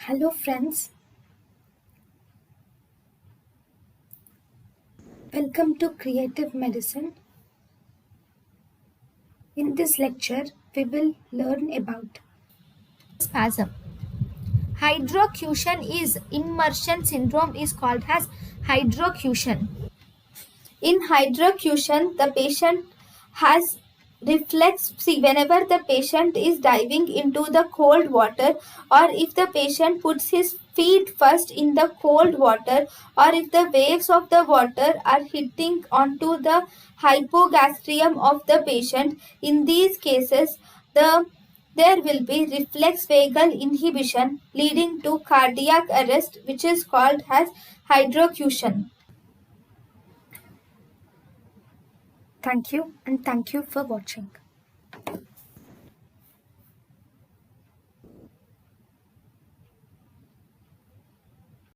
Hello friends, welcome to Creative Medicine. In this lecture, we will learn about Spasm. Hydrocution is immersion syndrome is called as hydrocution. In hydrocution, the patient has reflex. See, whenever the patient is diving into the cold water, or if the patient puts his feet first in the cold water, or if the waves of the water are hitting onto the hypogastrium of the patient, in these cases, there will be reflex vagal inhibition leading to cardiac arrest, which is called as hydrocution. thank you and thank you for watching.